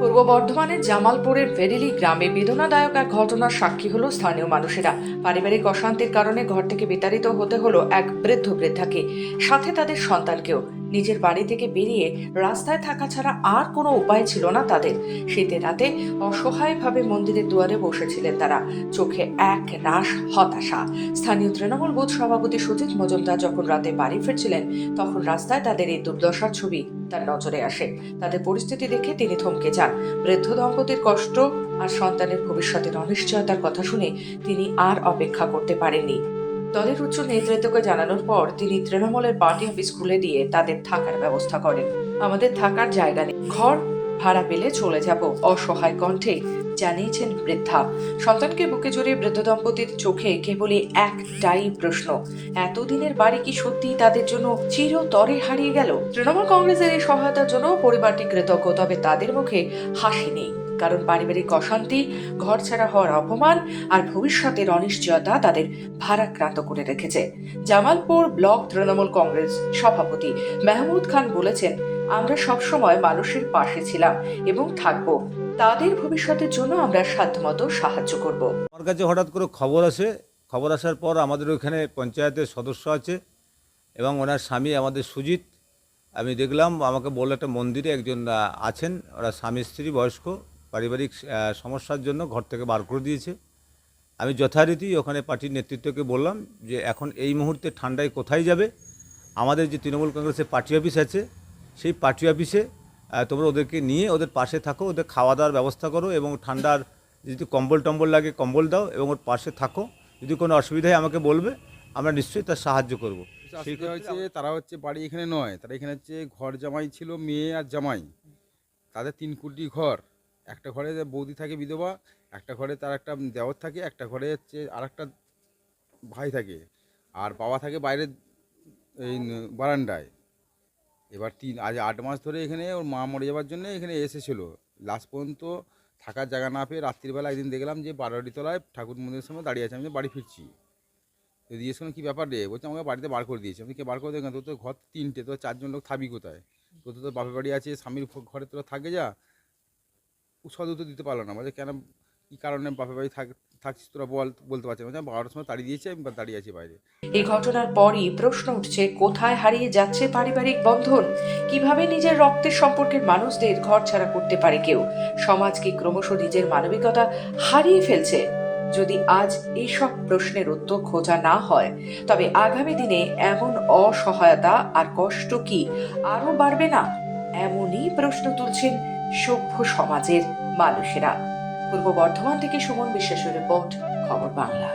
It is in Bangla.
পূর্ব বর্ধমানের জামালপুরের ভেরেলি গ্রামে বেদনাদায়ক এক ঘটনার সাক্ষী হলো স্থানীয় মানুষেরা। পারিবারিক অশান্তির কারণে ঘর থেকে বিতাড়িত হতে হলো এক বৃদ্ধ বৃদ্ধাকে, সাথে তাদের সন্তানকেও। নিজের বাড়ি থেকে বেরিয়ে রাস্তায় থাকা ছাড়া আর কোনো উপায় ছিল না তাদের। শীতের রাতে অসহায়ভাবে মন্দিরের দুয়ারে বসেছিলেন তারা, চোখে এক রাশ হতাশা। স্থানীয় তৃণমূল বুথ সভাপতি সুজিত মজুমদার যখন রাতে বাড়ি ফিরছিলেন, তখন রাস্তায় তাদের এই দুর্দশার ছবি তার নজরে আসে। তাদের পরিস্থিতি দেখে তিনি থমকে যান। বৃদ্ধ দম্পতির কষ্ট আর সন্তানের ভবিষ্যতের অনিশ্চয়তার কথা শুনে তিনি আর অপেক্ষা করতে পারেননি। দলের উচ্চ নেতৃত্বকে জানানোর পর তিনি তৃণমূলের পার্টি অফিস খুলে দিয়ে তাদের থাকার ব্যবস্থা করেন। আমাদের থাকার জায়গা নেই, ঘর ভাড়া পেলে চলে যাব, অসহায় কণ্ঠে জানিয়েছেন বৃদ্ধা। সন্তানকে বুকে জড়িয়ে বৃদ্ধ দম্পতির চোখে কেবলই একটাই প্রশ্ন, এতদিনের বাড়ি কি সত্যি তাদের জন্য চিরতরে হারিয়ে গেল? তৃণমূল কংগ্রেসের এই সহায়তার জন্য পরিবারটি কৃতজ্ঞ, তবে তাদের মুখে হাসি নেই। কারণ পারিবারিক অশান্তি, ঘর ছাড়া হওয়ার অপমান আর ভবিষ্যতের অনিশ্চয়তা তাদের ভারাক্রান্ত করে রেখেছে। জামালপুর ব্লক তৃণমূল কংগ্রেস সভাপতি মেহমুদ খান বলেছেন, আমরা সবসময় মানুষের পাশে ছিলাম এবং থাকবো। তাদের ভবিষ্যতের জন্য আমরা সাধ্যমতো সাহায্য করব। আমার কাছে হঠাৎ করে খবর আসার পর আমাদের ওখানে পঞ্চায়েতের সদস্য আছে এবং ওনার স্বামী আমাদের সুজিত, আমি দেখলাম, আমাকে বললো একটা মন্দিরে একজন আছেন, ওরা স্বামী স্ত্রী বয়স্ক, পারিবারিক সমস্যার জন্য ঘর থেকে বার করে দিয়েছে। আমি যথারীতি ওখানে পার্টির নেতৃত্বকে বললাম যে এখন এই মুহূর্তে ঠান্ডায় কোথায় যাবে, আমাদের যে তৃণমূল কংগ্রেসের পার্টি অফিস আছে সেই পার্টি অফিসে তোমরা ওদেরকে নিয়ে ওদের পাশে থাকো, ওদের খাওয়া দাওয়ার ব্যবস্থা করো এবং ঠান্ডার যদি কম্বল টম্বল লাগে কম্বল দাও এবং ওর পাশে থাকো, যদি কোনো অসুবিধায় আমাকে বলবে, আমরা নিশ্চয়ই তার সাহায্য করব। সেটা হচ্ছে তারা হচ্ছে বাড়ি এখানে নয়, তারা এখানে হচ্ছে ঘর জামাই ছিল, মেয়ে আর জামাই, তাদের 3 কোটি ঘর। একটা ঘরে বৌদি থাকে বিধবা, একটা ঘরে তার একটা দেওর থাকে, একটা ঘরে হচ্ছে আর একটা ভাই থাকে, আর বাবা থাকে বাইরে এই বারান্দায়। এবার আজ 8 মাস ধরে এখানে ওর মা মরে যাওয়ার জন্য এখানে এসেছিল। লাস্ট পর্যন্ত থাকার জায়গা না পেয়ে রাত্রিবেলা একদিন দেখলাম যে 12টি তলায় ঠাকুর মন্দিরের সামনে দাঁড়িয়ে আছে। আমি বাড়ি ফিরছি, তো জিজ্ঞেস করলাম কী ব্যাপার রে, বলছে আমাকে বাড়িতে বার করে দিয়েছে। আমি কে বার করে দেবেন, তোর তো ঘর 3টে, তোর 4জন লোক থাকবি কোথায়? তোর তো বাপের বাড়ি আছে, স্বামীর ঘরে তোরা থাকে যা। সদ উত্তর দিতে পারলো না, বলছে কেন, কী কারণে বাপের বাড়ি থাকছিস তোরা বলতে পারছি না। 12টার সময় তাড়িয়ে দিয়েছে, আমি দাঁড়িয়ে আছি বাইরে। এই ঘটনার পরই প্রশ্ন উঠছে, কোথায় হারিয়ে যাচ্ছে পারিবারিক বন্ধন? কিভাবে নিজের রক্তের সম্পর্কের মানুষদের ঘর ছাড়া করতে পারে কেউ? সমাজ কি ক্রমশ নিজের মানবিকতা হারিয়ে ফেলছে? যদি আজ এইসব প্রশ্নের উত্তর খোঁজা না হয়, তবে আগামী দিনে এমন অসহায়তা আর কষ্ট কি আরো বাড়বে না? এমনই প্রশ্ন তুলছেন সভ্য সমাজের মানুষেরা। পূর্ব বর্ধমান থেকে সুমন বিশ্বাসের রিপোর্ট, খবর বাংলা।